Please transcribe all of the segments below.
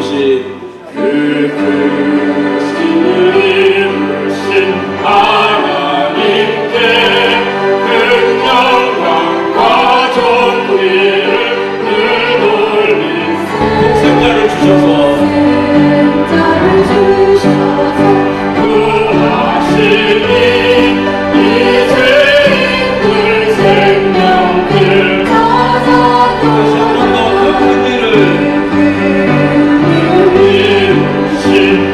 이루신 그 크신 이루신 하나님께 큰 영광과 존귀를 늘 돌리소. 생자를 주셔서 구하시니 이 죄인들 생명들 다시 한번 더 그 큰 일을 이루신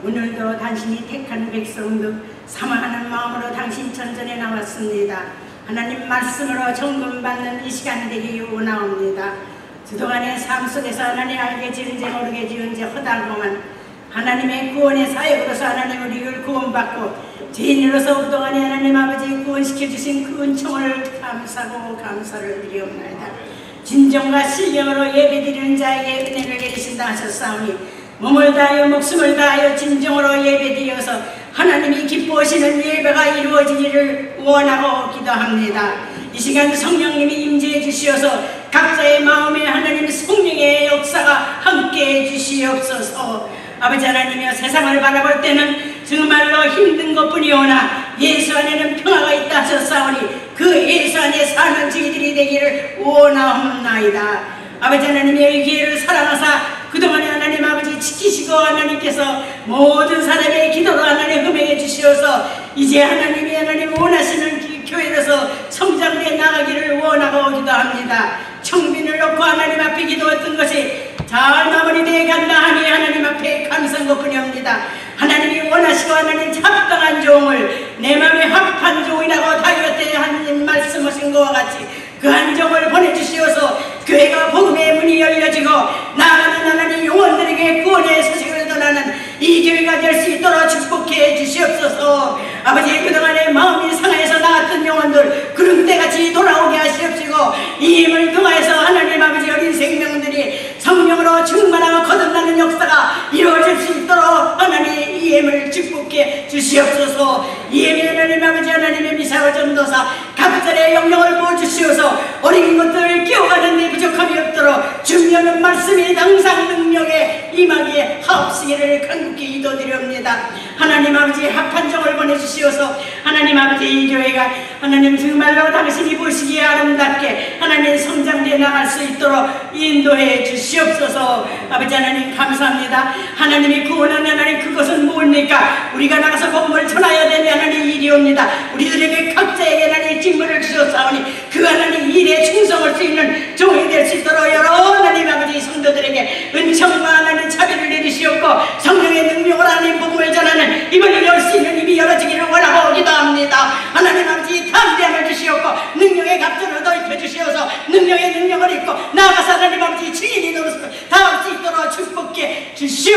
오늘도 당신이 택한 백성도 사모하는 마음으로 당신 전전에 나왔습니다. 하나님 말씀으로 점검받는 이 시간 되기 원하옵니다. 그동안의 삶 속에서 하나님 알게 지은지 모르게 지은지 허다고만 하나님의 구원의 사역으로서 하나님 우리를 구원받고 죄인으로서 그동안에 하나님 아버지 구원시켜주신 그 은총을 감사하고 감사를 드리옵나이다. 진정과 신령으로 예배드리는 자에게 은혜를 내리신다 하셨사오니 몸을 다하여 목숨을 다하여 진정으로 예배드려서 하나님이 기뻐하시는 예배가 이루어지기를 원하고 기도합니다. 이 시간 성령님이 임재해 주시어서 각자의 마음에 하나님 성령의 역사가 함께해 주시옵소서. 아버지 하나님이여, 세상을 바라볼 때는 정말로 힘든 것뿐이오나 예수 안에는 평화가 있다 하셨사오니 그 예수 안에 사는 저희들이 되기를 원하옵나이다. 아버지 하나님이여, 이 기회를 사랑하사 그동안에 하나님 아버지 지키시고 하나님께서 모든 사람의 기도로 하나님 흠행해 주시어서 이제 하나님이 하나님 원하시는 교회로서 성장되어 나가기를 원하고 기도합니다. 청빈을 놓고 하나님 앞에 기도했던 것이 잘 마무리되어 간다 하니 하나님 앞에 감사한 것뿐이옵니다. 하나님이 원하시고 하나님 합당한 종을 내 맘에 합한 종이라고 다윗의 하나님 말씀하신 것과 같이 그 한 종을 보내주시어서 교회가 복음의 문이 열려지고 나아가는 하나님 영혼들에게 구원의 소식을 전하는 이 교회가 될 수 있도록 축복해 주시옵소서. 아버지, 그동안에 마음이 상해서 나갔던 영혼들 구름대같이 돌아오게 하시옵시고 이 힘을 통하여서 하나님 아버지 어린 생명들이 성령으로 충만하고 거듭나는 역사가 이루어질 수 있도록 하나님 이 힘을 축복해 주시옵소서. 이 힘이 하나님 아버지 하나님의 미사와 전도사 각자의 영령을 부어주시어서 어린 것들을 키워가는 데 부족함이 없도록 중요한 말씀이 당상 능력에 임하기에 하옵시기를 간곡히 기도드립니다. 하나님 아버지 합한 종을 보내주시어서 하나님 아버지 이 교회가 하나님 정말로 당신이 보시기에 아름답게 하나님 성장되어 나갈 수 있도록 인도해 주시옵소서. 아버지 하나님 감사합니다. 하나님이 구원하는 하나님 그것은 무엇입니까? 우리가 나가서 복음을 전하여야 되는 하나님 일이옵니다. 우리들에게 각자에게 하나님 직무를 주셨사오니 그 하나님 일에 충성할 수 있는 종이 될 수 있도록 여러 하나님 아버지 성도들에게 은총과 하나님 자비를 내리시옵고 성령의 능력으로 하나님 복음을 전하는 입을 열 수 있는 입이 열어지기를 원하고 기도합니다. 하나님 아버지 담대함을 주시옵고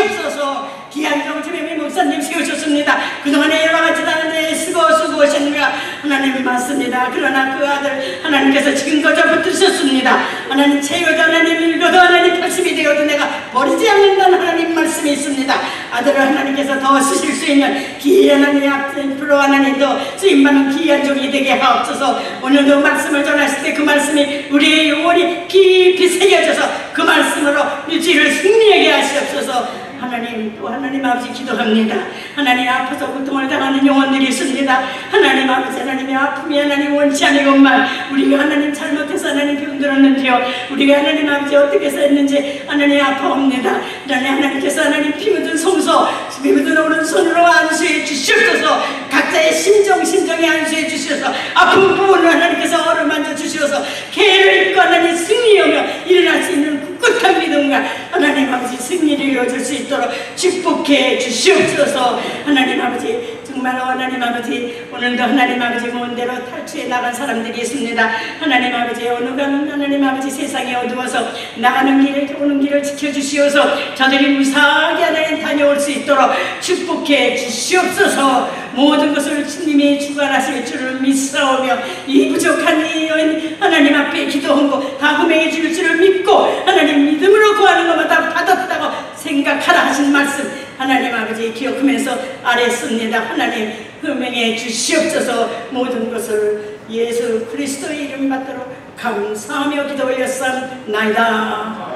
주시옵소서. 기한종 주님의 목사님 세우셨습니다. 그동안에 여러 가지 다른 데 수고하셨는가 하나님 맞습니다. 그러나 그 아들 하나님께서 지금까지 붙드셨습니다. 하나님 채워도 하나님 읽어도 하나님 80이 되어도 내가 버리지 않는다는 하나님 말씀이 있습니다. 아들을 하나님께서 더 쓰실 수 있는 귀한 하나님 앞으로 하나님 더 쓰임받는 귀한 종이 되게 하옵소서. 오늘도 말씀을 전하실 때 그 말씀이 우리의 영혼이 깊이 새겨져서 그 말씀으로 일주일을 승리하게 하시옵소서. 하나님 또 하나님 아버지 기도합니다. 하나님 아파서 고통을 당하는 영혼들이 있습니다. 하나님 아버지 하나님의 아픔이 하나님 원치 않으건만 우리가 하나님 잘못해서 하나님 병들었는지요 우리가 하나님 아버지 어떻게 해서 했는지 하나님 아파옵니다. 하나님께서 하나님 피 묻은 송소 피 묻은 오른손으로 안수해 주시옵소서. 각자의 심정에 안수해 주셔서 아픈 부분을 하나님께서 어루만져 주셔서 개를 입고 하나님 승리하며 일어날 수 있는 굳건한 믿음과 하나님 아버지 승리를 이루어질 수 있도록 축복해 주시옵소서. 하나님 아버지 정말 하나님 아버지 오늘도 하나님 아버지 먼 데로 탈출해 나간 사람들이 있습니다. 하나님 아버지 어느 가는 하나님 아버지 세상에 어두워서 나가는 길을 오는 길을 지켜주시어서 저들이 무사하게 하나님 다녀올 수 있도록 축복해 주시옵소서. 모든 것을 주님이 주관하실 줄을 믿사오며 이 부족한 이 하나님 앞에 기도한 거 다 흠행해 줄 줄을 믿고 하나님 믿음으로 구하는 것마다 받았다고 생각하라 하신 말씀 하나님 아버지 기억하면서 아뢰습니다. 하나님 흠행해 주시옵소서. 모든 것을 예수 그리스도의 이름 받도록 감사하며 기도 올렸사옵나이다.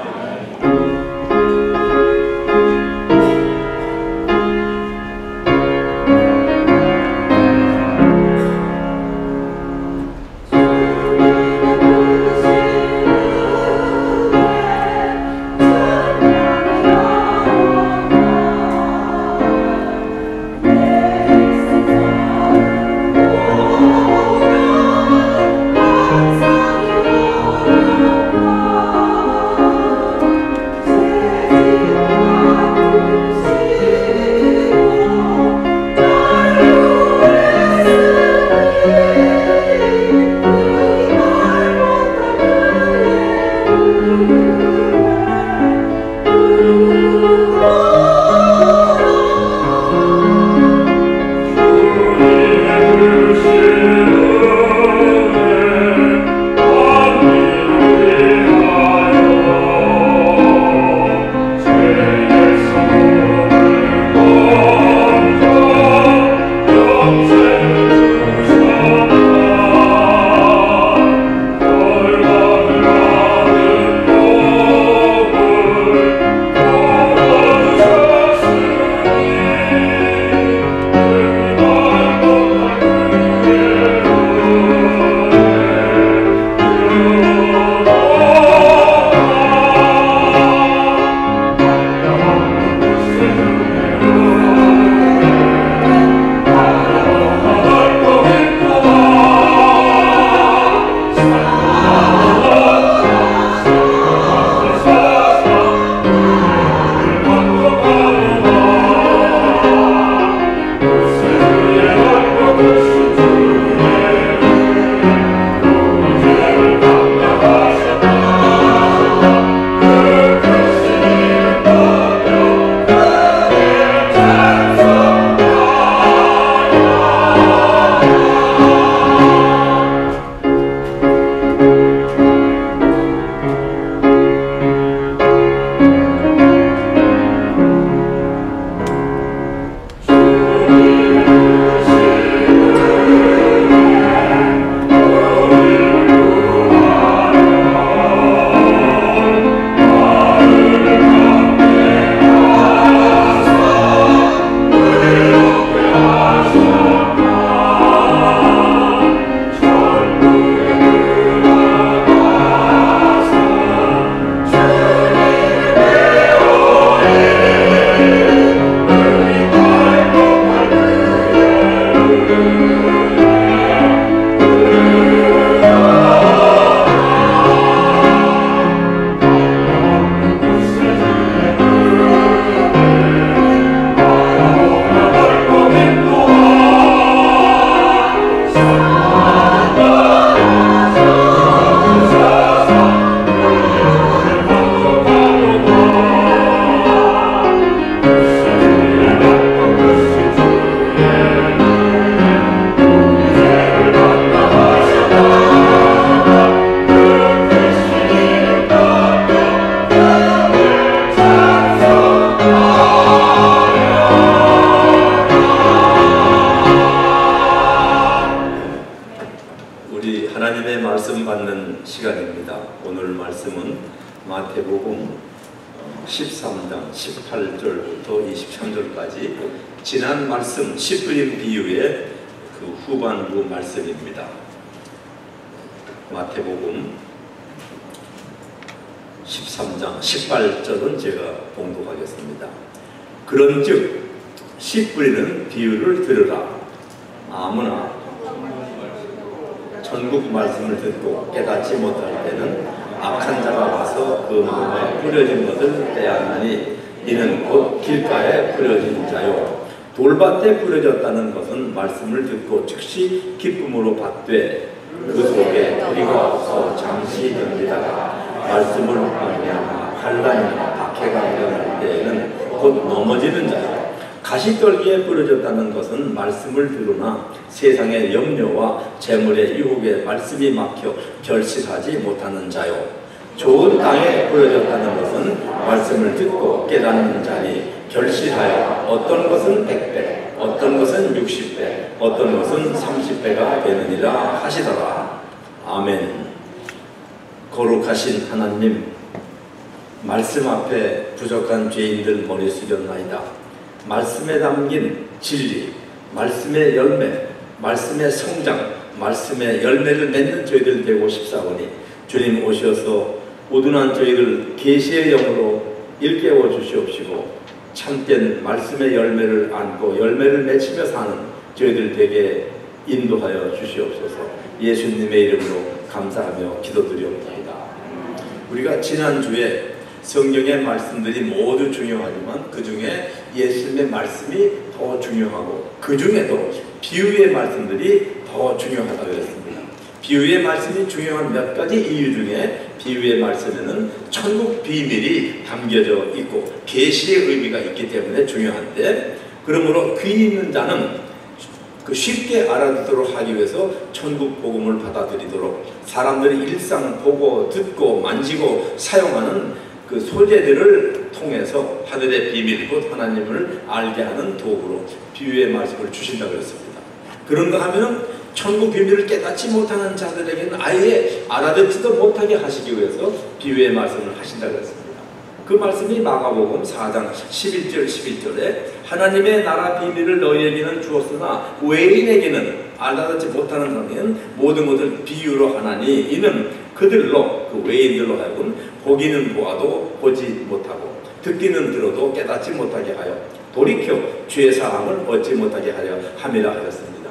하나님의 말씀 받는 시간입니다. 오늘 말씀은 마태복음 13장 18절부터 23절까지 지난 말씀 씨 뿌린 비유의 그 후반부 말씀입니다. 마태복음 13장 18절은 제가 봉독하겠습니다. 그런즉 씨 뿌리는 비유를 들으라. 아무나 천국 말씀을 듣고 깨닫지 못할 때는 악한 자가 와서 그 마음에 뿌려진 것을 빼앗나니 이는 곧 길가에 뿌려진 자요. 돌밭에 뿌려졌다는 것은 말씀을 듣고 즉시 기쁨으로 받되 그 속에 뿌리가 없어 잠시 던지다가 말씀을 말미암아 환난이나 박해가 일어날 때에는 곧 넘어지는 자요. 가시떨기에 뿌려졌다는 것은 말씀을 들으나 세상의 염려와 재물의 유혹에 말씀이 막혀 결실하지 못하는 자요. 좋은 땅에 뿌려졌다는 것은 말씀을 듣고 깨닫는 자니 결실하여 어떤 것은 100배, 어떤 것은 60배, 어떤 것은 30배가 되느니라 하시더라. 아멘. 거룩하신 하나님, 말씀 앞에 부족한 죄인들 머리 숙였나이다. 말씀에 담긴 진리, 말씀의 열매, 말씀의 성장, 말씀의 열매를 맺는 저희들 되고 싶사오니 주님 오셔서 우둔한 저희들 계시의 영으로 일깨워 주시옵시고 참된 말씀의 열매를 안고 열매를 맺히며 사는 저희들 되게 인도하여 주시옵소서. 예수님의 이름으로 감사하며 기도드리옵나이다. 우리가 지난주에 성경의 말씀들이 모두 중요하지만 그 중에 예수님의 말씀이 더 중요하고 그 중에도 비유의 말씀들이 더 중요하다고 했습니다. 비유의 말씀이 중요한 몇 가지 이유 중에 비유의 말씀에는 천국 비밀이 담겨져 있고 계시의 의미가 있기 때문에 중요한데, 그러므로 귀 있는 자는 그 쉽게 알아듣도록 하기 위해서 천국 복음을 받아들이도록 사람들이 일상 보고 듣고 만지고 사용하는 그 소재들을 통해서 하늘의 비밀 곧 하나님을 알게 하는 도구로 비유의 말씀을 주신다고 했습니다. 그런가 하면 천국 비밀을 깨닫지 못하는 자들에게는 아예 알아듣지도 못하게 하시기 위해서 비유의 말씀을 하신다고 했습니다. 그 말씀이 마가복음 4장 11절 11절에 하나님의 나라 비밀을 너희에게는 주었으나 외인에게는 알아듣지 못하는 사람에게는 모든 것을 비유로 하나니 이는 그들로 그 외인들로 하여금 보기는 보아도 보지 못하고 듣기는 들어도 깨닫지 못하게 하여 돌이켜 죄 사함을 얻지 못하게 하려 함이라 하였습니다.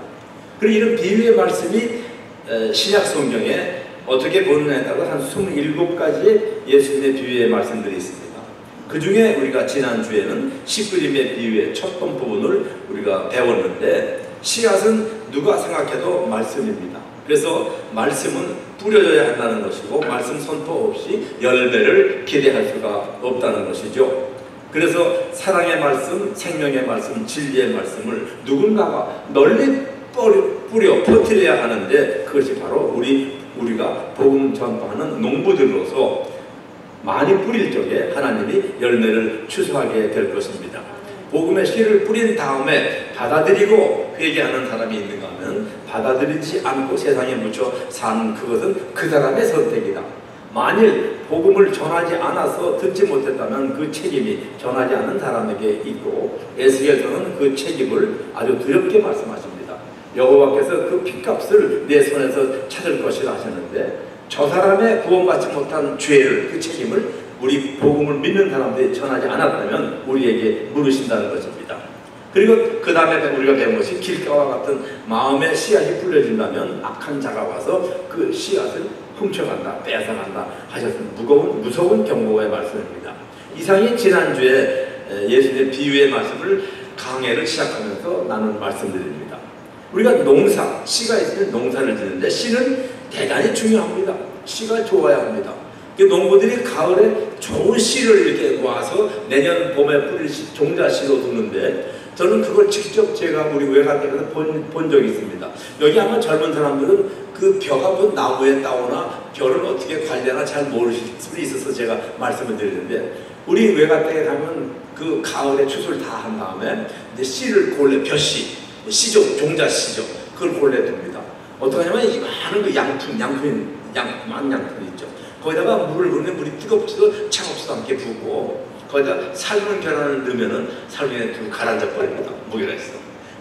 그리고 이런 비유의 말씀이 신약 성경에 어떻게 보느냐에 따라 한 27가지의 예수님의 비유의 말씀들이 있습니다. 그 중에 우리가 지난주에는 씨 뿌림의 비유의 첫 번 부분을 우리가 배웠는데, 씨앗은 누가 생각해도 말씀입니다. 그래서 말씀은 뿌려져야 한다는 것이고 말씀 선포 없이 열매를 기대할 수가 없다는 것이죠. 그래서 사랑의 말씀, 생명의 말씀, 진리의 말씀을 누군가가 널리 뿌려 퍼뜨려야 하는데, 그것이 바로 우리가 복음 전파하는 농부들로서 많이 뿌릴 적에 하나님이 열매를 추수하게 될 것입니다. 복음의 씨를 뿌린 다음에 받아들이고 회개하는 사람이 있는가 하면 받아들이지 않고 세상에 묻혀 사는 그것은 그 사람의 선택이다. 만일 복음을 전하지 않아서 듣지 못했다면 그 책임이 전하지 않은 사람에게 있고, 에스겔서는 그 책임을 아주 두렵게 말씀하십니다. 여호와께서 그 핏값을 내 손에서 찾을 것이라 하셨는데, 저 사람의 구원받지 못한 죄를, 그 책임을 우리 복음을 믿는 사람들이 전하지 않았다면 우리에게 물으신다는 것입니다. 그리고 그 다음에 우리가 배운 것이 길가와 같은 마음의 씨앗이 뿌려진다면 악한 자가 와서 그 씨앗을 훔쳐간다, 빼앗아간다 하셨습니다. 무서운 경고의 말씀입니다. 이상이 지난주에 예수님의 비유의 말씀을 강해를 시작하면서 나눈 말씀들입니다. 우리가 농사, 씨가 있으면 농사를 짓는데 씨는 대단히 중요합니다. 씨가 좋아야 합니다. 농부들이 가을에 좋은 씨를 이렇게 모아서 내년 봄에 뿌릴 종자씨로 두는데, 저는 그걸 직접 제가 우리 외갓댁에서 본 적이 있습니다. 여기 아마 젊은 사람들은 그 벼가 뭐 나무에 따오나 벼를 어떻게 관리하나 잘 모르실 수도 있어서 제가 말씀을 드리는데, 우리 외갓댁에 가면 그 가을에 추수를 다 한 다음에 이제 씨를 골래, 벼씨, 씨죠, 종자씨죠. 그걸 골래 둡니다. 어떻게 하냐면 이만한 많은 그 양푼 있죠. 거기다가 물을 부으면 물이 뜨겁지도 차갑지도 않게 부고 거기다 삶은 계란을 넣으면은 삶에 좀 가라앉아 버립니다. 무게가 있어.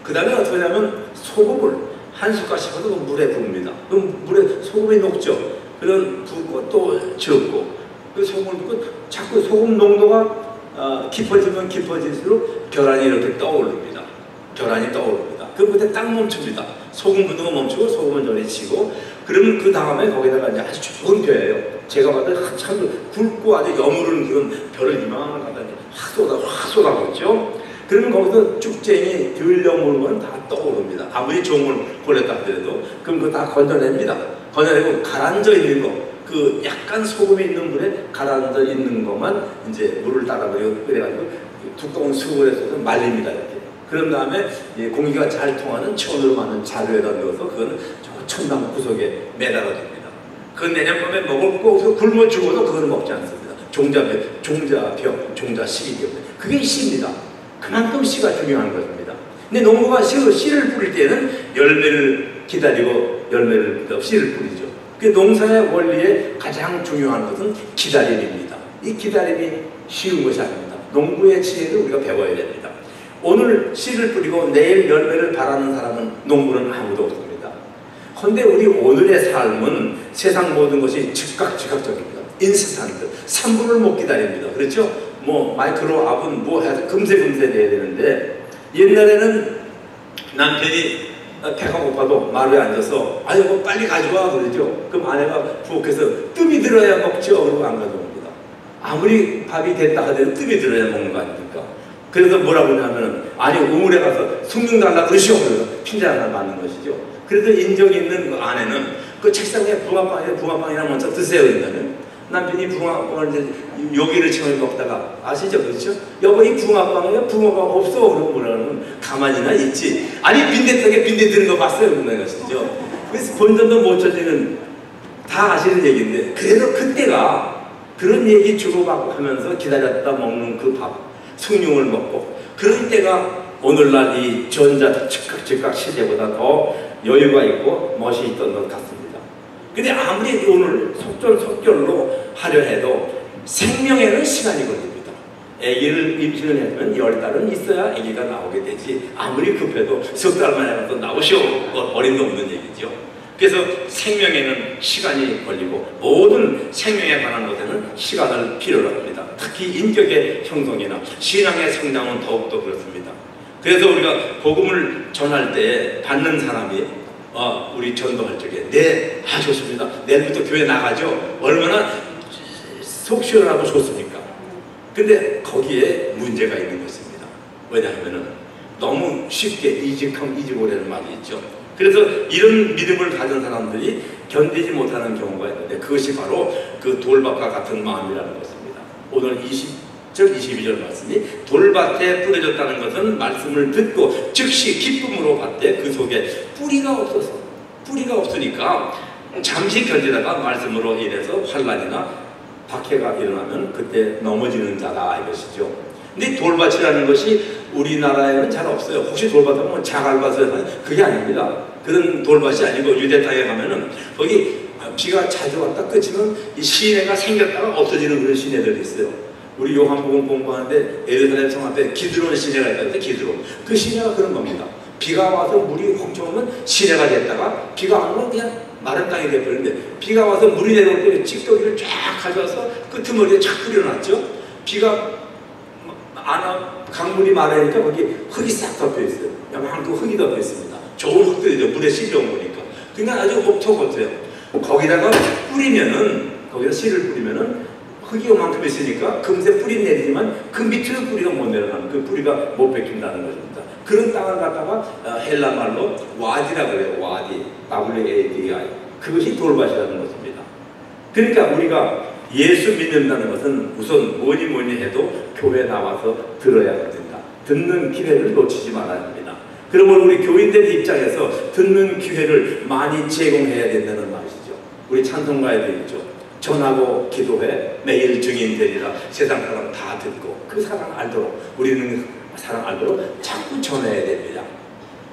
그 다음에 어떻게 하냐면 소금을 한 숟갈씩 그 물에 부읍니다. 그럼 물에 소금이 녹죠. 그럼 붓고 또 적고 그 소금을 붓고 자꾸 소금 농도가 깊어지면 깊어질수록 계란이 이렇게 떠오릅니다. 계란이 떠오릅니다. 그럼 그때 딱 멈춥니다. 소금 붓는 거 멈추고 소금을 저리치고 그러면 그 다음에 거기다가 이제 아주 좋은 벼예요. 제가 봤을 때 참 굵고 아주 여무른 그런 벼를 이만한 갖다 확 쏟아붓죠. 그러면 거기서 쭉쟁이 덜 여무른 건 다 떠오릅니다. 아무리 좋은 걸 골랐다 하더라도 그럼 그거 다 건져냅니다. 건져내고 가라앉아 있는 거, 그 약간 소금이 있는 물에 가라앉아 있는 것만 이제 물을 따라 끓여가지고 두꺼운 수건에 써서 말립니다. 이렇게. 그런 다음에 공기가 잘 통하는 천으로 만든 자루에다 넣어서 그거는 천당 구석에 매달아줍니다. 그 내년 봄에 먹을 거 굶어 죽어도 그거는 먹지 않습니다. 종자씨이기 때문에 그게 씨입니다. 그만큼 씨가 중요한 것입니다. 근데 농부가 씨를 뿌릴 때는 열매를 기다리고 씨를 뿌리죠. 그 농사의 원리에 가장 중요한 것은 기다림입니다. 이 기다림이 쉬운 것이 아닙니다. 농부의 지혜를 우리가 배워야 됩니다. 오늘 씨를 뿌리고 내일 열매를 바라는 사람은 농부는 아무도 없습니다. 그런데 우리 오늘의 삶은 세상 모든 것이 즉각적입니다. 인스턴트, 3분을 못 기다립니다. 그렇죠? 마이크로 오븐 해서 금세 돼야 되는데 옛날에는 남편이 배가 고파도 마루에 앉아서 아이고 빨리 가져와 그러죠. 그럼 아내가 부엌에서 뜸이 들어야 먹죠. 그러고 안 가져옵니다. 아무리 밥이 됐다 하더라도 뜸이 들어야 먹는 거 아닙니까? 그래서 뭐라고 하냐면 아니 우물에 가서 숭늉 달라 그러시오. 그래서 핀잔 하나 맞는 것이죠. 그래서 인정이 있는 그 아내는 그 책상에 붕어빵이나 먼저 드세요. 그러면 남편이 붕어빵을 이제 요기를 채워 먹다가 아시죠? 그렇죠? 여보 이 붕어빵이야? 붕어빵 없어. 그러고 뭐라면 가만히나 있지. 아니 빈대떡에 빈대 드는 거 봤어요? 그런 것이죠. 그래서 본전도 못 쳐지는 다 아시는 얘기인데 그래도 그때가 그런 얘기 주고받고 하면서 기다렸다 먹는 그 밥 숭늉을 먹고 그런 때가 오늘날 이 전자 즉각 시대보다 더 여유가 있고 멋이 있던 것 같습니다. 근데 아무리 오늘 속절로 하려 해도 생명에는 시간이 걸립니다. 아기를 임신을 했으면 10달은 있어야 아기가 나오게 되지 아무리 급해도 석 달 만에 가서 나오시오. 어림도 없는 얘기죠. 그래서 생명에는 시간이 걸리고 모든 생명에 관한 것에는 시간을 필요로 합니다. 특히 인격의 형성이나 신앙의 성장은 더욱더 그렇습니다. 그래서 우리가 복음을 전할 때 받는 사람이 우리 전도할 적에 네, 좋습니다. 내일부터 교회 나가죠. 얼마나 속 시원하고 좋습니까? 근데 거기에 문제가 있는 것입니다. 왜냐하면 너무 쉽게 이직오래는 말이 있죠. 그래서 이런 믿음을 가진 사람들이 견디지 못하는 경우가 있는데 그것이 바로 그 돌밭과 같은 마음이라는 것입니다. 오늘 22절 말씀이 돌밭에 뿌려졌다는 것은 말씀을 듣고 즉시 기쁨으로 받되 그 속에 뿌리가 없으니까 잠시 견디다가 말씀으로 인해서 환난이나 박해가 일어나면 그때 넘어지는 자다 이것이죠. 근데 돌밭이라는 것이 우리나라에는 잘 없어요. 혹시 돌밭하면 자갈밭을 하는 그게 아닙니다. 그런 돌밭이 아니고 유대 땅에 가면은 거기 비가 자주 왔다 끝이면 이 시내가 생겼다가 없어지는 그런 시내들이 있어요. 우리 요한복음 공부하는데 예루살렘 성 앞에 기드론 시내가 있다는데 기드론 그 시내가 그런 겁니다. 비가 와서 물이 훔쳐오면 시내가 됐다가 비가 안 오면 그냥 마른 땅이 돼버리는데 비가 와서 물이 내려올 때 찌꺼기를 쫙 가져와서 끄트머리에 착 뿌려놨죠. 비가 강물이 마르니까 거기 흙이 싹 덮여 있어요. 야만큼 흙이 덮여 있습니다. 좋은 흙들이죠. 물에 씻어온 거니까. 그러니까 아주 옥토고토해요. 거기다가 씨를 뿌리면은 흙이 요만큼 있으니까 금세 뿌리 내리지만 그 밑으로 뿌리가 못 내려가는 그 뿌리가 못 뺏긴다는 것입니다. 그런 땅을 갖다가 헬라 말로 와디라 그래요. 와디, WADI. 그것이 돌밭이라는 것입니다. 그러니까 우리가 예수 믿는다는 것은 우선 뭐니 해도 교회 나와서 들어야 된다. 듣는 기회를 놓치지 말아야 합니다. 그러면 우리 교인들 입장에서 듣는 기회를 많이 제공해야 된다는 말이죠. 우리 찬송가에도 있죠. 전하고 기도해 매일 증인 되리라. 세상 사람 다 듣고 그 사랑 알도록 우리는 사랑 알도록 자꾸 전해야 됩니다.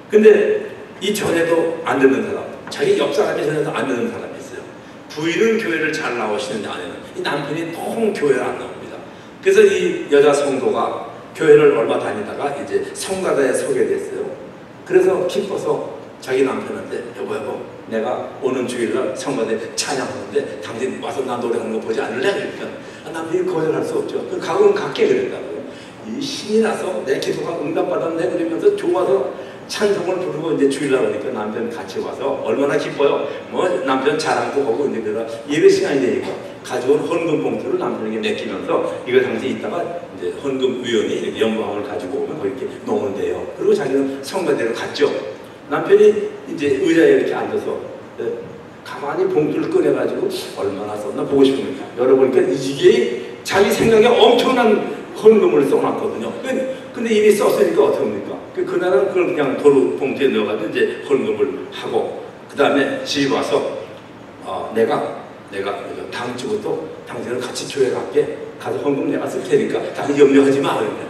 근데 이 전해도 안 듣는 사람 자기 옆 사람이 전에도 안 되는 사람이 있어요. 부인은 교회를 잘 나오시는데 아내는, 이 남편이 통 교회를 안 나옵니다. 그래서 이 여자 성도가 교회를 얼마 다니다가 이제 성가대에 서게 됐어요. 그래서 기뻐서 자기 남편한테 여보 내가 오는 주일날 성가대 찬양하는데 당신 와서 나 노래하는 거 보지 않을래? 그러니까 남편이 거절할 수 없죠. 그럼 갈게 그랬다고요. 이 신이 나서 내 기도가 응답받았네 그러면서 좋아서 찬송을 부르고 이제 주일날 오니까 남편 같이 와서 얼마나 기뻐요. 뭐 남편 자랑도 하고 이제 그러다 예배 시간이 되니까 가져온 헌금 봉투를 남편에게 맡기면서 이거 당시 있다가 이제 헌금 위원이 연방을 가지고 오면 거기 이렇게 놓으면 돼요. 그리고 자기는 성가대로 갔죠. 남편이 이제 의자에 이렇게 앉아서 가만히 봉투를 꺼내가지고 얼마나 썼나 보고 싶으니까 열어보니까 이게 자기 생각에 엄청난 헌금을 써놨거든요. 근데 이미 썼으니까 어떻게 합니까? 그날은 그걸 그냥 도로 봉투에 넣어가지고 이제 헌금을 하고 그 다음에 집에 와서 내가 다음 주부터 당신을 같이 교회 갈게. 가서 헌금 내가 쓸 테니까 당신 염려하지 마. 그러니까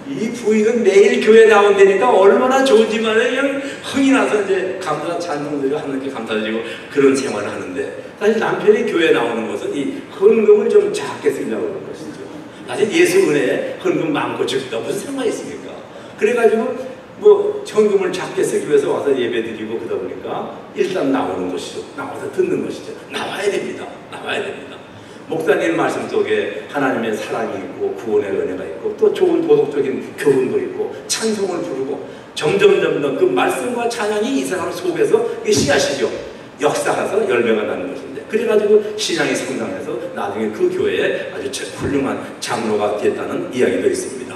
이 부인은 매일 교회 나온다니까 얼마나 좋은지만 그냥 흥이 나서 이제 감사 찬송드리고 하나님께 감사드리고 그런 생활을 하는데 사실 남편이 교회 나오는 것은 이 헌금을 좀 작게 쓰려고 그런 것이죠. 사실 예수 은혜에 헌금 많고 적다 무슨 상관이 있습니까? 그래가지고 뭐 헌금을 작게 쓰기 위해서 와서 예배 드리고 그러다 보니까 일단 나오는 것이죠. 나와서 듣는 것이죠. 나와야 됩니다. 목사님 말씀 속에 하나님의 사랑이 있고 구원의 은혜가 있고 또 좋은 도덕적인 교훈도 있고 찬송을 부르고 점점 그 말씀과 찬양이 이 사람 속에서 이게 씨앗이죠. 역사가서 열매가 나는 것인데 그래가지고 신앙이 성장해서 나중에 그 교회에 아주 훌륭한 장로가 됐다는 이야기도 있습니다.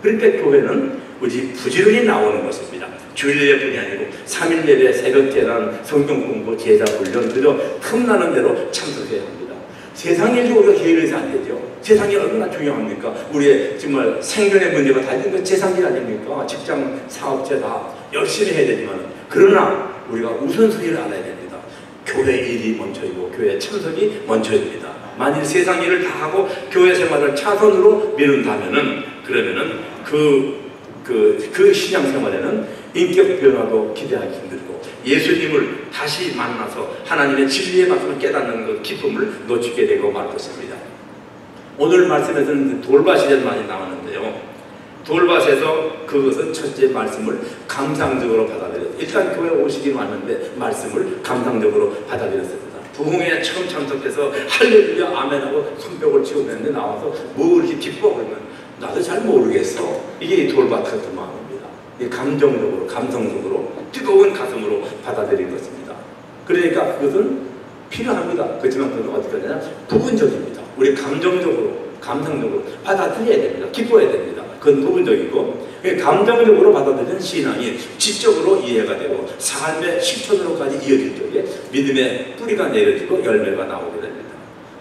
그러니까 교회는 부지런히 나오는 것입니다. 주일 예배뿐이 아니고 3일 예배, 새벽 계단, 성경 공부, 제자 훈련 그저 틈나는 대로 참석해야 합니다. 세상 일도 우리가 게을러서 안 되죠. 세상이 얼마나 중요합니까? 우리의 정말 생존의 문제가 다 있는 건 세상 일 아닙니까? 직장, 사업체 다 열심히 해야 되지만 그러나 우리가 우선순위를 알아야 됩니다. 교회 일이 먼저이고 교회 참석이 먼저입니다. 만일 세상 일을 다 하고 교회 생활을 차선으로 미룬다면은 그러면은 그 신앙 생활에는 인격 변화도 기대하기 힘들고 예수님을 다시 만나서 하나님의 진리의 말씀을 깨닫는 그 기쁨을 놓치게 되고 말 것입니다. 오늘 말씀에서는 돌밭이 많이 나오는데요. 돌밭에서 그것은 첫째 말씀을 감상적으로 받아들였어요. 일단 교회 오시긴 왔는데 말씀을 감상적으로 받아들였습니다. 부흥회에 처음 참석해서 할렐루야 아멘하고 손뼉을 치고 그랬는데 나와서 뭐 이렇게 기뻐 그러면 나도 잘 모르겠어. 이게 돌밭 같은 마음입니다. 감정적으로 감성적으로 뜨거운 가슴으로 받아들인 것입니다. 그러니까 그것은 필요합니다. 그렇지만 그건 어떻게 하냐 부분적입니다. 우리 감정적으로 감성적으로 받아들여야 됩니다. 기뻐해야 됩니다. 그건 부분적이고 감정적으로 받아들이는 신앙이 지적으로 이해가 되고 삶의 실천으로까지 이어질 적에 믿음의 뿌리가 내려지고 열매가 나오게 됩니다.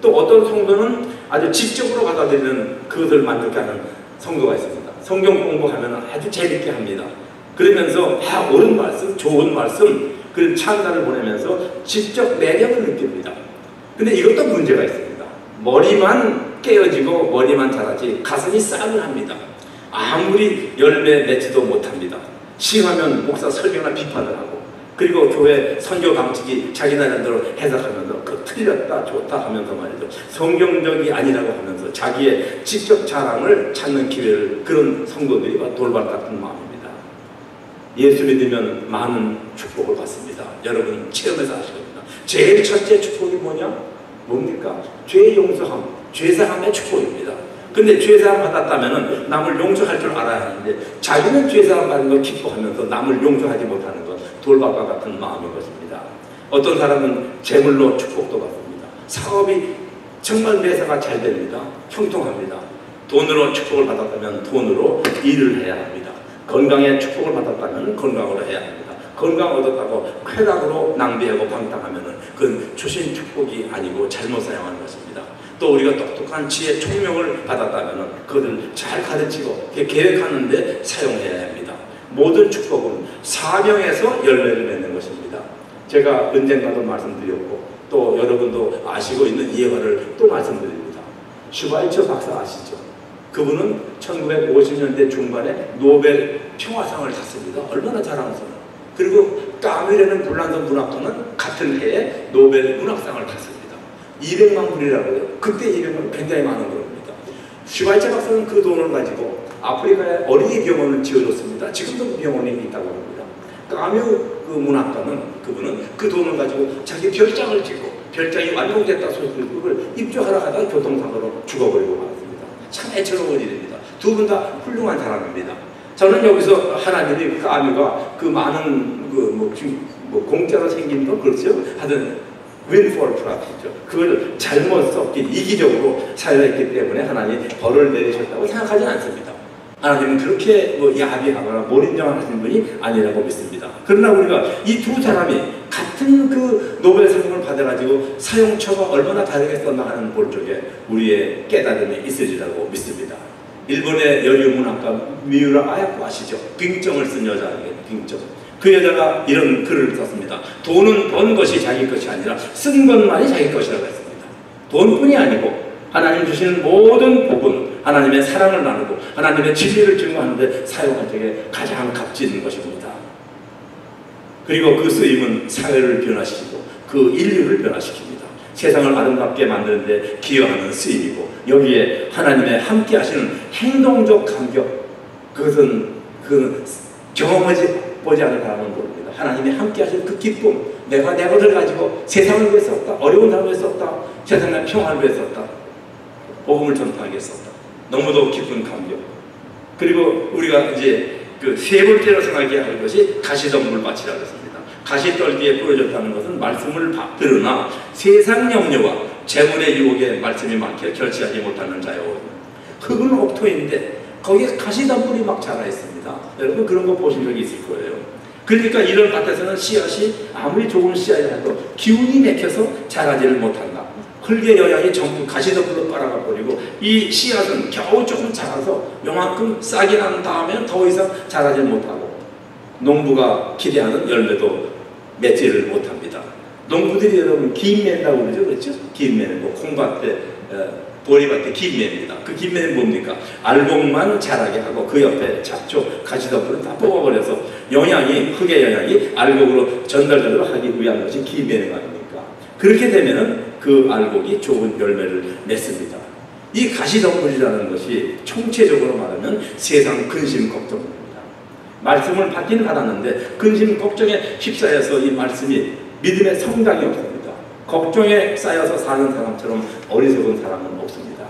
또 어떤 성도는 아주 지적으로 받아들이는 그것을 만족하는 성도가 있습니다. 성경 공부하면 아주 재밌게 합니다. 그러면서 옳은 말씀, 좋은 말씀, 그 찬사를 보내면서 지적 매력을 느낍니다. 근데 이것도 문제가 있습니다. 머리만 깨어지고 머리만 자라지 가슴이 싸늘합니다. 아무리 열매 맺지도 못합니다. 시험하면 목사 설교나 비판을 하고 그리고 교회 선교 방식이 자기 나름대로 해석하면서 그 틀렸다 좋다 하면서 말이죠. 성경적이 아니라고 하면서 자기의 지적 자랑을 찾는 기회를 그런 성도들이 돌발 같은 마음입니다. 예수 믿으면 많은 축복을 받습니다. 여러분 체험해서 아실 겁니다. 제일 첫째 축복이 뭡니까? 죄 용서함, 죄사함의 축복입니다. 근데 죄사함 받았다면 남을 용서할 줄 알아야 하는데 자기는 죄사함 받는 걸 기뻐하면서 남을 용서하지 못하는 것 돌밭과 같은 마음인 것입니다. 어떤 사람은 재물로 축복도 받습니다. 사업이 정말 매사가 잘 됩니다. 형통합니다. 돈으로 축복을 받았다면 돈으로 일을 해야 합니다. 건강에 축복을 받았다면 건강으로 해야 합니다. 건강 얻었다고 쾌락으로 낭비하고 방탕하면 그건 주신 축복이 아니고 잘못 사용하는 것입니다. 또 우리가 똑똑한 지혜, 총명을 받았다면 그것을 잘 가르치고 계획하는데 사용해야 합니다. 모든 축복은 사명에서 열매를 맺는 것입니다. 제가 언젠가도 말씀드렸고 또 여러분도 아시고 있는 예화를 또 말씀드립니다. 슈바이처 박사 아시죠? 그분은 1950년대 중반에 노벨 평화상을 탔습니다. 얼마나 자랑스러워요. 그리고 까뮤라는 불란서 문학가는 같은 해에 노벨 문학상을 받습니다. 200만 불이라고 해요. 그때 200만 굉장히 많은 겁니다. 슈발츠 박사는 그 돈을 가지고 아프리카에 어린이 병원을 지어줬습니다. 지금도 병원이 있다고 합니다. 까뮤 그 문학가는 그분은 그 돈을 가지고 자기 별장을 짓고 별장이 완공됐다 소식을 그걸 입주하러 가다가 교통사고로 죽어버리고 말았습니다. 참 애처로운 일입니다. 두 분 다 훌륭한 사람입니다. 저는 여기서 하나님이 까뮤가 그 많은 공짜로 생긴 거 그렇죠? 하여튼 윈폴 프라핏이죠. 그걸 잘못 섞인 이기적으로 사용했기 때문에 하나님이 벌을 내리셨다고 생각하지 않습니다. 하나님은 그렇게 야비하거나 몰인정하시는 분이 아니라고 믿습니다. 그러나 우리가 이 두 사람이 같은 그 노벨상을 받아가지고 사용처가 얼마나 다르게 썼나 하는 볼 쪽에 우리의 깨달음이 있으리라고 믿습니다. 일본의 여류 문학가 미우라 아야코 아시죠? 빙정을 쓴 여자에게 빙정. 그 여자가 이런 글을 썼습니다. 돈은 번 것이 자기 것이 아니라 쓴 것만이 자기 것이라고 했습니다. 돈뿐이 아니고 하나님 주시는 모든 복은 하나님의 사랑을 나누고 하나님의 진리를 증거하는데 사용할 때에 가장 값진 것입니다. 그리고 그 쓰임은 사회를 변화시키고 그 인류를 변화시킵니다. 세상을 아름답게 만드는데 기여하는 쓰임이고 여기에 하나님의 함께 하시는 행동적 감격, 그것은 그 경험하지 보지 않은 사람은 모릅니다. 하나님이 함께 하시는 그 기쁨, 내가 내 것을 가지고 세상을 위해 썼다, 어려운 사람을 위해 썼다, 세상의 평화를 위해 썼다, 복음을 전파하기 위해 썼다. 너무도 기쁜 감격. 그리고 우리가 이제 그 세 번째로 생각해야 할 것이 가시덤불밭이라고 했습니다. 가시떨기에 뿌려졌다는 것은 말씀을 들으나 세상 염려와 재물의 유혹에 말씀이 많게 결치하지 못하는 자요. 흙은 옥토인데 거기에 가시덤불이 막 자라 있습니다. 여러분 그런 거 보신 적이 있을 거예요. 그러니까 이런 밭에서는 씨앗이 아무리 좋은 씨앗이라도 기운이 막혀서 자라지를 못한다. 흙의 영양이 전부 가시덤불로 빨아가 버리고 이 씨앗은 겨우 조금 자라서 요만큼 싹이 난 다음에 더 이상 자라지 못하고 농부가 기대하는 열매도 맺지를 못합니다. 농부들이 여러분 김맨다고 그러죠, 그렇죠? 김맨은 콩밭에 보리밭에 김맨입니다. 그 김맨은 뭡니까? 알곡만 자라게 하고 그 옆에 잡초, 가시덤불을 다 뽑아버려서 영양이 흙의 영양이 알곡으로 전달되도록 하기 위한 것이 김맨이 아닙니까? 그렇게 되면은 그 알곡이 좋은 열매를 맺습니다. 이 가시덤불이라는 것이 총체적으로 말하면 세상 근심 걱정입니다. 말씀을 받기는 받았는데 근심 걱정에 휩싸여서 이 말씀이 믿음의 성장이 없습니다. 걱정에 쌓여서 사는 사람처럼 어리석은 사람은 없습니다.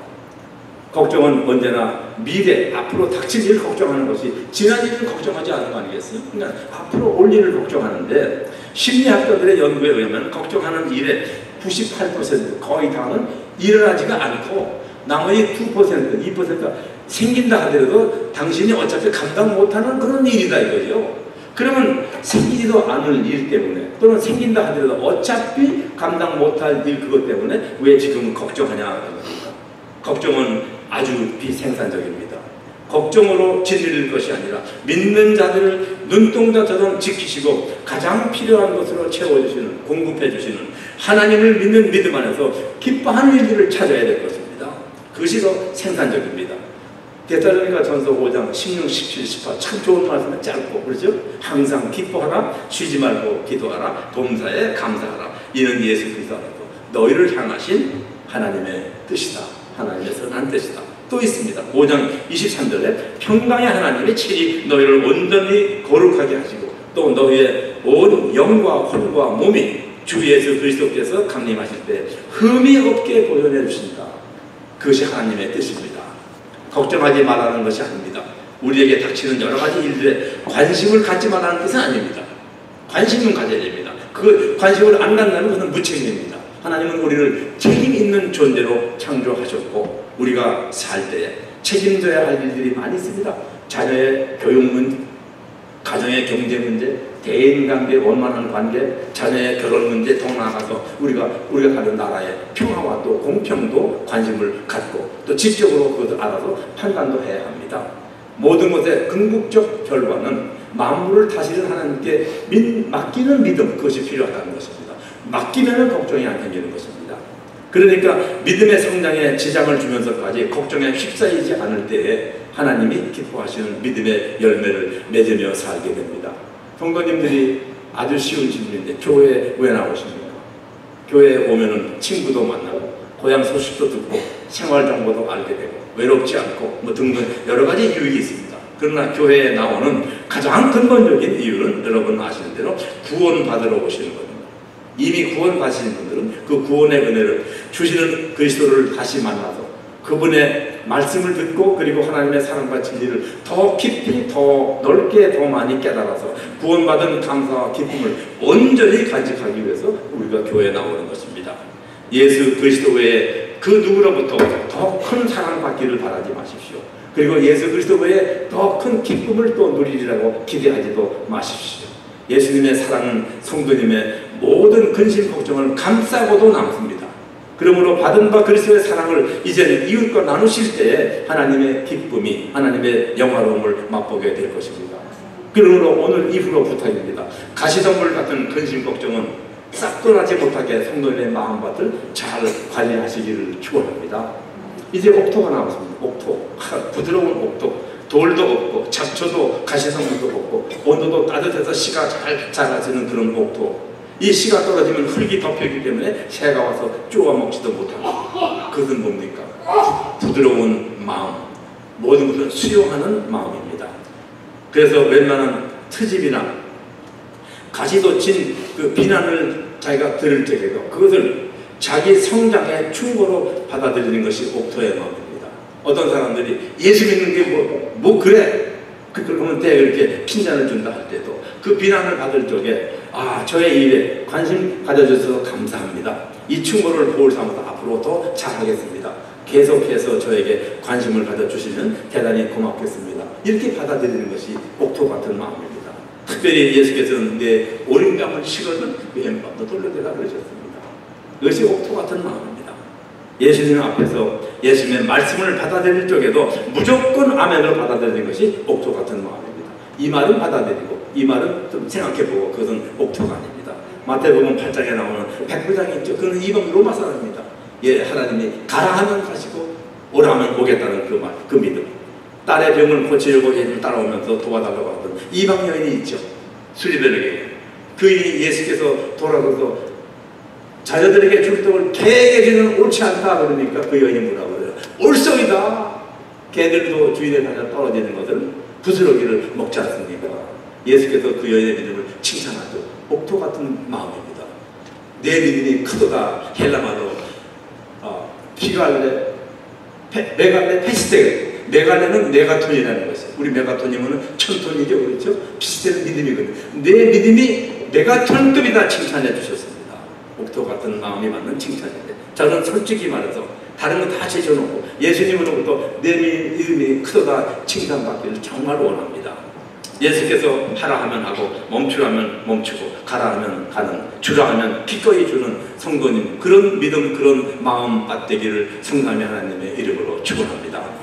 걱정은 언제나 미래, 앞으로 닥칠 일을 걱정하는 것이 지난 일을 걱정하지 않은 거 아니겠어요? 그러니까 앞으로 올 일을 걱정하는데 심리학자들의 연구에 의하면 걱정하는 일의 98% 거의 다는 일어나지가 않고 나머지 2%, 2%가 생긴다 하더라도 당신이 어차피 감당 못하는 그런 일이다 이거죠. 그러면 생기지도 않을 일 때문에 또는 생긴다 하더라도 어차피 감당 못할 일 그것 때문에 왜 지금 걱정하냐 이겁니다. 걱정은 아주 비생산적입니다. 걱정으로 짓눌릴 것이 아니라 믿는 자들을 눈동자처럼 지키시고 가장 필요한 것으로 채워주시는, 공급해주시는 하나님을 믿는 믿음 안에서 기뻐하는 일들을 찾아야 될 것입니다. 그것이 더 생산적입니다. 데살로니가 전서 5장 16, 17, 18 참 좋은 말씀은 짧고 그렇죠? 항상 기뻐하라, 쉬지 말고 기도하라, 범사에 감사하라. 이는 예수 그리스도 안에서 너희를 향하신 하나님의 뜻이다. 하나님의 선한 뜻이다. 또 있습니다. 5장 23절에 평강의 하나님이 친히 너희를 온전히 거룩하게 하시고 또 너희의 온 영과魂과 몸이 주 예수 그리스도께서 강림하실 때 흠이 없게 보존해 주신다. 그것이 하나님의 뜻입니다. 걱정하지 말라는 것이 아닙니다. 우리에게 닥치는 여러 가지 일들에 관심을 갖지 말라는 뜻은 아닙니다. 관심은 가져야 됩니다. 그 관심을 안 갖는다면 그것은 무책임입니다. 하나님은 우리를 책임 있는 존재로 창조하셨고 우리가 살 때에 책임져야 할 일들이 많이 있습니다. 자녀의 교육 문제, 가정의 경제 문제, 대인관계, 원만한 관계, 자녀의 결혼 문제, 더 나아가서 우리가 가는 나라의 평화와 또 공평도 관심을 갖고 또 지적으로 그것을 알아서 판단도 해야 합니다. 모든 것의 궁극적 결과는 만물을 다스리는 하나님께 맡기는 믿음, 그것이 필요하다는 것입니다. 맡기면 걱정이 안 생기는 것입니다. 그러니까 믿음의 성장에 지장을 주면서까지 걱정에 휩싸이지 않을 때에 하나님이 기뻐하시는 믿음의 열매를 맺으며 살게 됩니다. 성도님들이 아주 쉬운 질문인데 교회에 왜 나오십니까? 교회에 오면은 친구도 만나고 고향 소식도 듣고 생활 정보도 알게 되고 외롭지 않고 뭐 등등 여러 가지 유익이 있습니다. 그러나 교회에 나오는 가장 근본적인 이유는 여러분 아시는 대로 구원 받으러 오시는 겁니다. 이미 구원 받으신 분들은 그 구원의 은혜를 주시는 그리스도를 다시 만나서 그분의 말씀을 듣고 그리고 하나님의 사랑과 진리를 더 깊이 더 넓게 더 많이 깨달아서 구원받은 감사와 기쁨을 온전히 간직하기 위해서 우리가 교회에 나오는 것입니다. 예수 그리스도 외에 그 누구로부터 더 큰 사랑받기를 바라지 마십시오. 그리고 예수 그리스도 외에 더 큰 기쁨을 또 누리리라고 기대하지도 마십시오. 예수님의 사랑은 성도님의 모든 근심 걱정을 감싸고도 남습니다. 그러므로 받은 바 그리스도의 사랑을 이제는 이웃과 나누실 때에 하나님의 기쁨이 하나님의 영화로움을 맛보게 될 것입니다. 그러므로 오늘 이후로 부탁입니다. 가시덤불 같은 근심 걱정은 싹 떠나지 못하게 성도님의 마음밭을 잘 관리하시기를 축원합니다. 이제 옥토가 나왔습니다. 옥토, 부드러운 옥토, 돌도 없고 잡초도 가시덤불도 없고 온도도 따뜻해서 씨가 잘 자라지는 그런 옥토. 이 씨가 떨어지면 흙이 덮여있기 때문에 새가 와서 쪼아 먹지도 못합니다. 그것은 뭡니까? 부드러운 마음, 모든 것을 수용하는 마음입니다. 그래서 웬만한 트집이나 가시도 친 그 비난을 자기가 들을 적에도 그것을 자기 성장의 충고로 받아들이는 것이 옥토의 마음입니다. 어떤 사람들이 예수 믿는 게 뭐 그래? 그러면 때 이렇게 핀잔을 준다 할 때도 그 비난을 받을 적에 저의 일에 관심 가져주셔서 감사합니다. 이 충고를 보을 삼아서 앞으로 더 잘하겠습니다. 계속해서 저에게 관심을 가져주시면 대단히 고맙겠습니다. 이렇게 받아들이는 것이 옥토 같은 마음입니다. 특별히 예수께서는 내 오른감을 식어든 왼밤도 돌려대라 그러셨습니다. 이것이 옥토 같은 마음입니다. 예수님 앞에서 예수님의 말씀을 받아들일 적에도 무조건 아멘으로 받아들이는 것이 옥토 같은 마음입니다. 이 말은 받아들이고 이 말은 좀 생각해보고 그것은 옥토가 아닙니다. 마태복음 8장에 나오는 백부장이 있죠. 그는 이방 로마 사람입니다. 하나님이 가라 하면 가시고 오라 하면 오겠다는 그 말, 그 믿음. 딸의 병을 고치려고 예수를 따라오면서 도와달라고 하던 이방 여인이 있죠. 수리들에게 그인이 예수께서 돌아서서 자녀들에게 줄 떡을 개에게 주는 옳지 않다 그러니까 그 여인이 뭐라고 그래요? 옳소이다. 개들도 주인의 다리가 떨어지는 것을 부스러기를 먹지 않습니까? 예수께서 그 여인의 믿음을 칭찬하죠. 옥토 같은 마음입니다. 내 믿음이 크도다. 헬라말로 피갈레, 메갈레, 페시테. 메갈레는 메가톤이라는 것이에요. 우리 메가톤이면 1000톤이죠. 그렇죠? 피시테는 믿음이거든요. 내 믿음이 메가톤급이다 칭찬해 주셨습니다. 옥토 같은 마음이 맞는 칭찬인데 저는 솔직히 말해서 다른 거 다 제쳐놓고 예수님으로부터 내 믿음이 크도다 칭찬받기를 정말 원합니다. 예수께서 하라 하면 하고 멈추라면 멈추고 가라 하면 가는 주라 하면 기꺼이 주는 성도님 그런 믿음 그런 마음 받되기를 성삼위 하나님의 이름으로 축원합니다.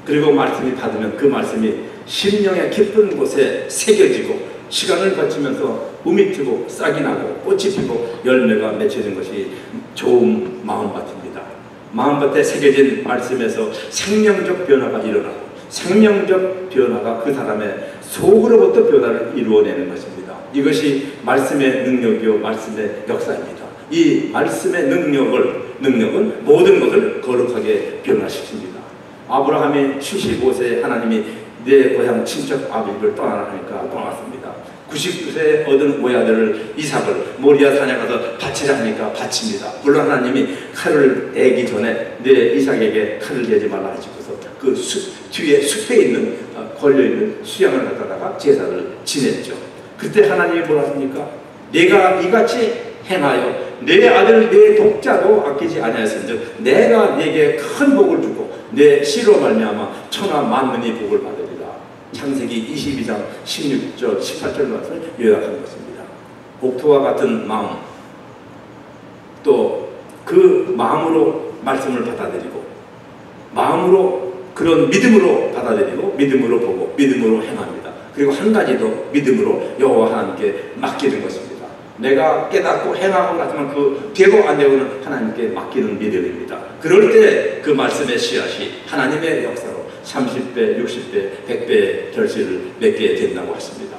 그리고 말씀이 받으면 그 말씀이 심령의 깊은 곳에 새겨지고 시간을 거치면서 um이 트고 싹이 나고 꽃이 피고 열매가 맺혀진 것이 좋은 마음밭입니다. 마음밭에 새겨진 말씀에서 생명적 변화가 일어나고 생명적 변화가 그 사람의 속으로부터 변화를 이루어내는 것입니다. 이것이 말씀의 능력이요 말씀의 역사입니다. 이 말씀의 능력은 모든 것을 거룩하게 변화시킵니다. 아브라함이 75세에 하나님이 내 고향 친척 아비를 떠나라 하니까 떠났습니다. 99세에 얻은 외아들을 이삭을 모리아 산에 가서 바치라 하니까 바칩니다. 물론 하나님이 칼을 애기 전에 내 이삭에게 칼을 대지 말라 하시고서 그 뒤에 숲에 있는 걸려있는 수양을 갖다가 제사를 지냈죠. 그때 하나님이 뭐라 하십니까? 내가 이같이 행하여 내 아들 내 독자도 아끼지 아니하였은즉 내가 네게 큰 복을 주고 내 씨로 말미암아 천하 만민이 복을 받으리라. 창세기 22장 16절 18절 말씀을 요약한 것입니다. 옥토와 같은 마음 또 그 마음으로 말씀을 받아들이고 마음으로 그런 믿음으로 받아들이고 믿음으로 보고 믿음으로 행합니다. 그리고 한 가지 더 믿음으로 여호와 하나님께 맡기는 것입니다. 내가 깨닫고 행하고 나서만 그 되고 안 되고는 하나님께 맡기는 믿음입니다. 그럴 때 그 말씀의 씨앗이 하나님의 역사로 30배, 60배, 100배의 결실을 맺게 된다고 하십니다.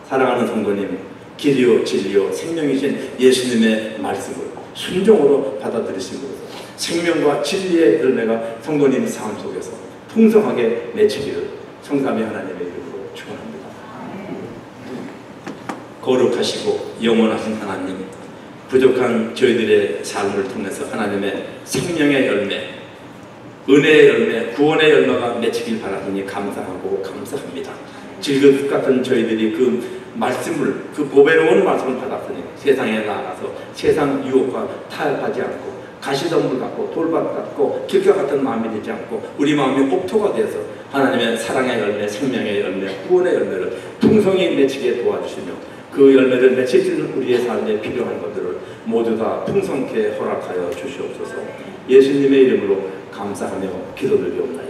사랑하는 성도님, 길이요 진리요 생명이신 예수님의 말씀을 순종으로 받아들이심으로 생명과 진리의 열매가 성도님 삶 속에서 풍성하게 맺히기를 성삼위 하나님의 이름으로 축원합니다. 거룩하시고 영원하신 하나님, 부족한 저희들의 삶을 통해서 하나님의 생명의 열매, 은혜의 열매, 구원의 열매가 맺히길 바라니 감사하고 감사합니다. 질그릇 같은 저희들이 그 말씀을, 그 보배로운 말씀을 받았으니 세상에 나아가서 세상 유혹과 타협하지 않고 가시덤불 같고 돌밭 같고 길가 같은 마음이 되지 않고 우리 마음이 옥토가 되어서 하나님의 사랑의 열매, 생명의 열매, 구원의 열매를 풍성히 맺히게 도와주시며 그 열매를 맺힐 수 있는 우리의 삶에 필요한 것들을 모두 다 풍성케 허락하여 주시옵소서. 예수님의 이름으로 감사하며 기도드리옵나이다.